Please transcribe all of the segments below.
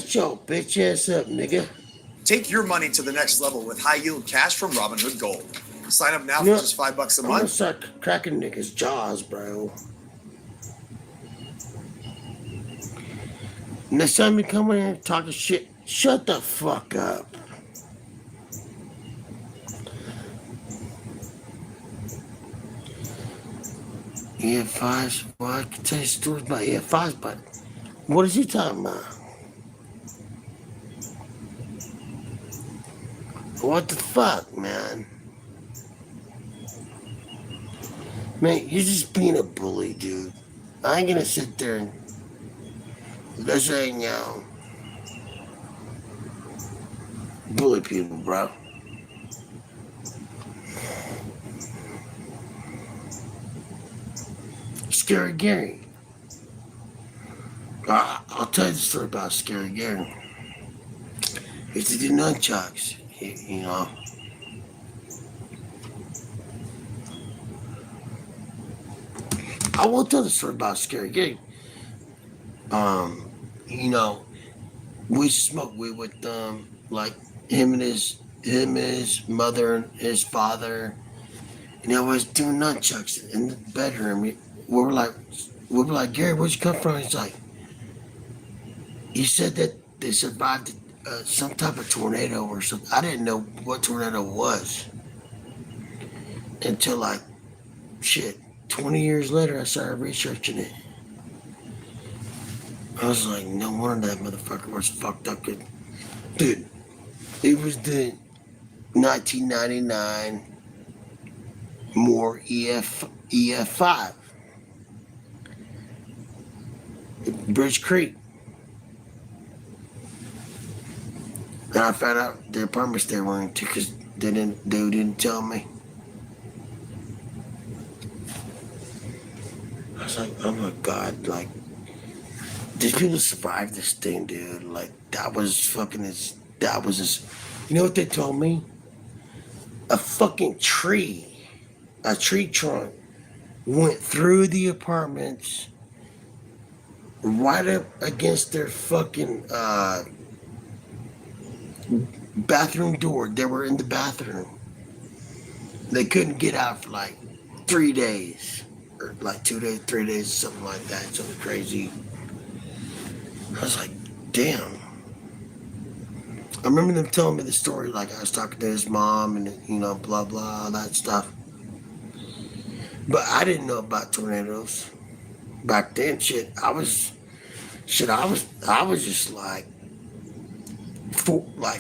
Shut your bitch ass up, nigga. Take your money to the next level with high yield cash from Robinhood Gold. Sign up now You for know, just $5 a I'm gonna month. start cracking niggas' jaws, bro. Next time you come in here and talking shit, shut the fuck up. EF5s, well, I can tell you stories about EF5s, but what is he talking about? What the fuck, man? Man, you're just being a bully, dude. I ain't gonna sit there and let's say, bully people, bro. Scary Gary. I'll tell you the story about Scary Gary. He used to do nunchucks, you know. I will tell the story about Scary Gary. You know, we used to smoke weed with like him and his mother and his father. And I was doing nunchucks in the bedroom. We were like, Gary, where'd you come from? He's like, he said that they survived some type of tornado or something. I didn't know what tornado was until like shit. 20 years later, I started researching it. I was like, no wonder that motherfucker was fucked up. Dude, it was the 1999 Moore EF5, Bridge Creek. And I found out the apartments they were into because they didn't tell me. I was like, oh my god, like these people survived this thing, dude. Like that was fucking that was his. You know what they told me? A fucking a tree trunk went through the apartments right up against their fucking bathroom door. They were in the bathroom. They couldn't get out for like 3 days. Or like 2 days, 3 days, something like that. Something crazy. I was like, damn. I remember them telling me the story, like I was talking to his mom and blah blah all that stuff. But I didn't know about tornadoes back then. I was just like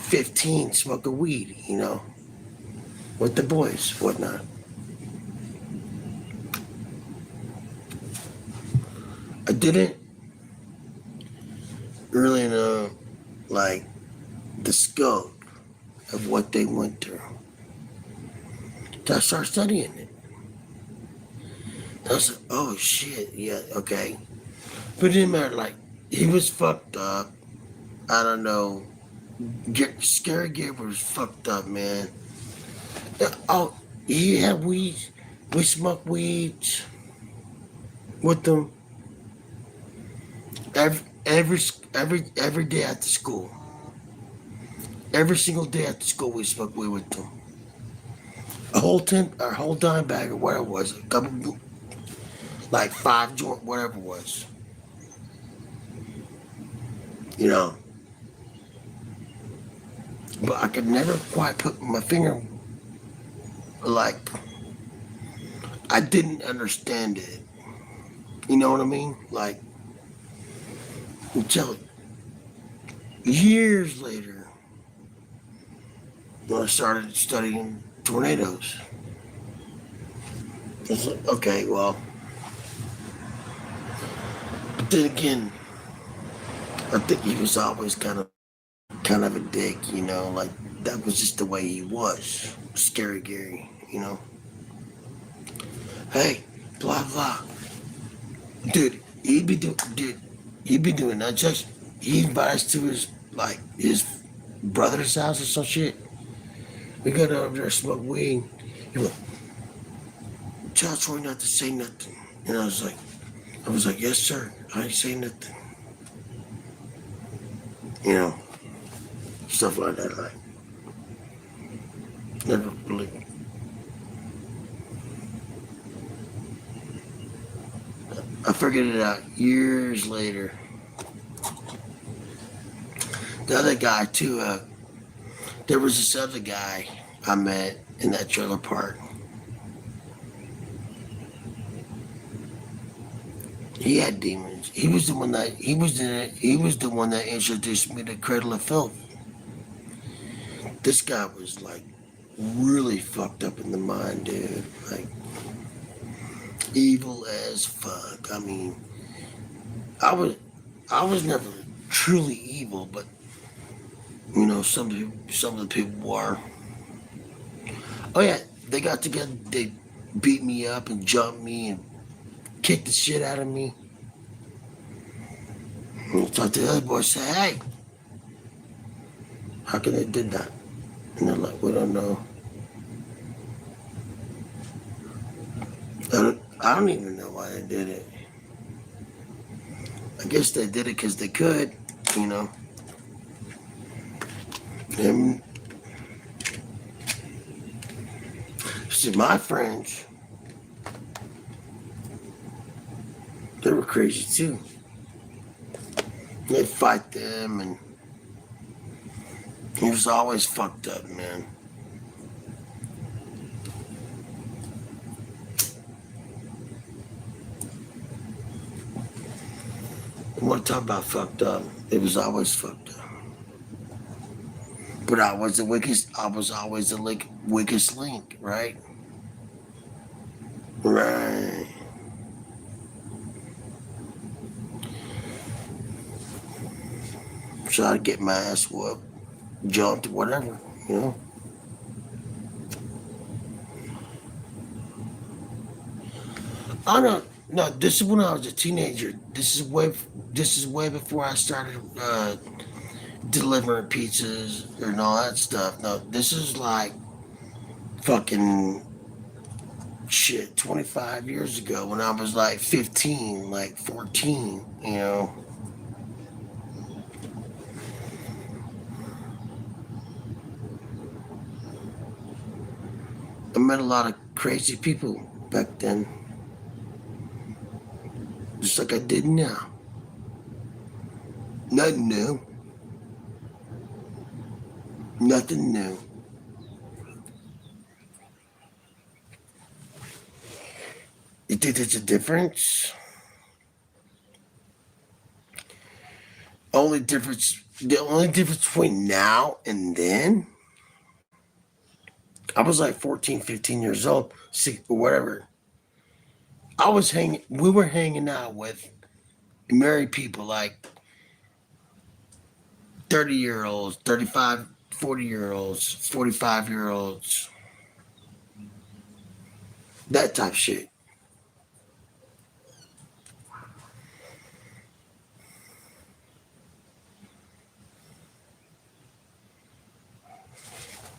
15, smoking weed, with the boys, whatnot. I didn't really know, like, the scope of what they went through. So I started studying it. I was like, oh shit, yeah, okay. But it didn't matter, like, he was fucked up. I don't know. Scary Gabriel was fucked up, man. Oh, he had weed. We smoked weeds with them every day after school. Every single day after school, we smoked weed with them. A whole dime bag or whatever it was, a couple, like 5 joint, whatever it was. You know. But I could never quite put my finger, like, I didn't understand it. You know what I mean? Like, until years later, when I started studying tornadoes. I was like, okay, well, but then again, I think he was always kind of a dick, like that was just the way he was. Scary Gary, Hey, blah blah. Dude, he'd be doing that just he invites to his brother's house or some shit. We got over there smoke weed. He went, tell Troy not to say nothing. And I was like, yes sir, I ain't saying nothing. You know, stuff like that. Like, never really. I figured it out years later. The other guy too. There was this other guy I met in that trailer park. He had demons. He was the one that introduced me to Cradle of Filth. This guy was like really fucked up in the mind, dude. Like evil as fuck. I mean, I was never truly evil, but you know, some of the people were. Oh yeah, they got together. They beat me up and jumped me and kicked the shit out of me. And I talked to the other boys. Say, hey, how can they did that? And they're like, we don't know. I don't even know why they did it. I guess they did it because they could, you know. And see, my friends, they were crazy too. They'd fight them, and he was always fucked up, man. I want to talk about fucked up. It was always fucked up. But I was the weakest. I was always the weakest link, right? Right. So I'd get my ass whooped, jumped, whatever, you know. I don't. No, this is when I was a teenager. This is way before I started delivering pizzas and all that stuff. No, this is like fucking shit 25 years ago when I was like 15, like 14, you know. I met a lot of crazy people back then, just like I did now. Nothing new. Nothing new. You think there's a difference? The only difference between now and then, I was like 14, 15 years old, whatever. We were hanging out with married people like 30-year-olds, 35, 40-year-olds, 45-year-olds, that type of shit.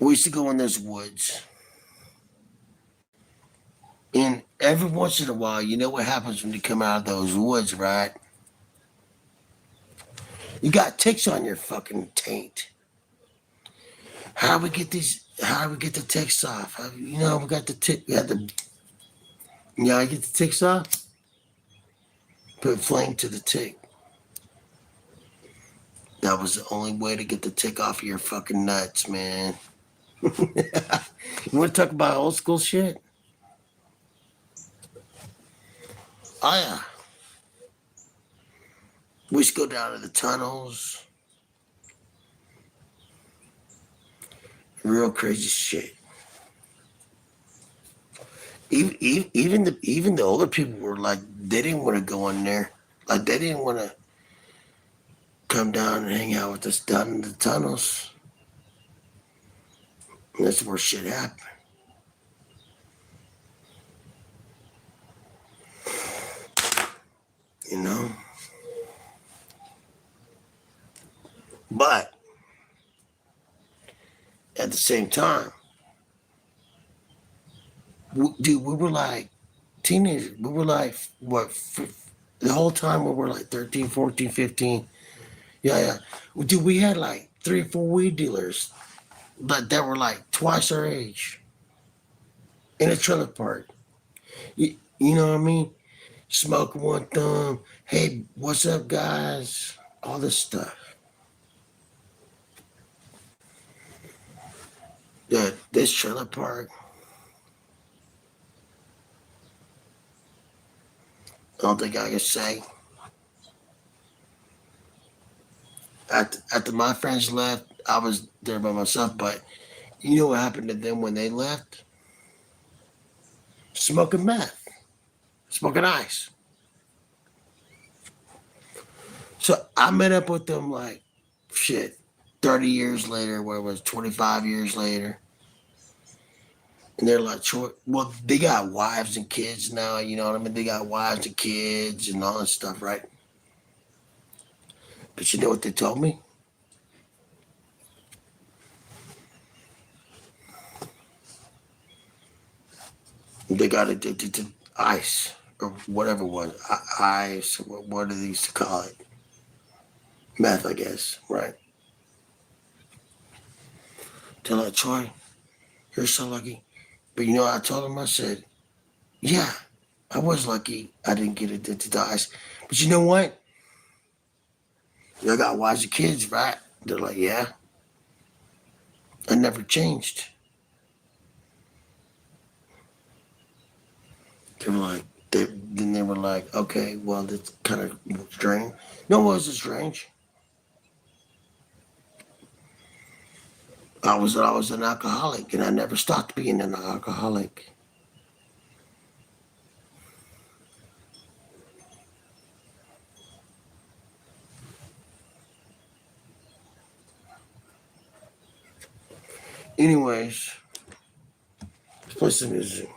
We used to go in those woods. And every once in a while, you know what happens when you come out of those woods, right? You got ticks on your fucking taint. How do we get these? How do we get the ticks off? You know, we got the tick. We got the. You know, I get the ticks off. Put flame to the tick. That was the only way to get the tick off of your fucking nuts, man. You want to talk about old school shit? Oh yeah. We used to go down to the tunnels. Real crazy shit. Even the older people were like, they didn't want to go in there. Like they didn't want to come down and hang out with us down in the tunnels. And that's where shit happened. You know? But at the same time, dude, we were like teenagers. We were like, what, the whole time we were like 13, 14, 15. Yeah, yeah. Well, dude, we had like 3 or 4 weed dealers that were like twice our age in a trailer park. You know what I mean? Smoking one thumb. Hey, what's up, guys? All this stuff. Yeah, this trailer park. I don't think I can say. After my friends left, I was there by myself. But you know what happened to them when they left? Smoking meth, smoking ice. So I met up with them like shit, 30 years later, where it was 25 years later. And they're like, well, they got wives and kids now, you know what I mean? They got wives and kids and all that stuff, right? But you know what they told me? They got addicted to ice or whatever it was. Ice, what do they used to call it? Meth, I guess, right? They're like, Troy, you're so lucky. But you know what I told them? I said, yeah, I was lucky I didn't get addicted to ice. But you know what? You got wives and kids, right? They're like, yeah, I never changed. They were like, then they were like, okay, well, that's kind of strange. No, it wasn't strange. I was an alcoholic, and I never stopped being an alcoholic. Anyways, let's play some music.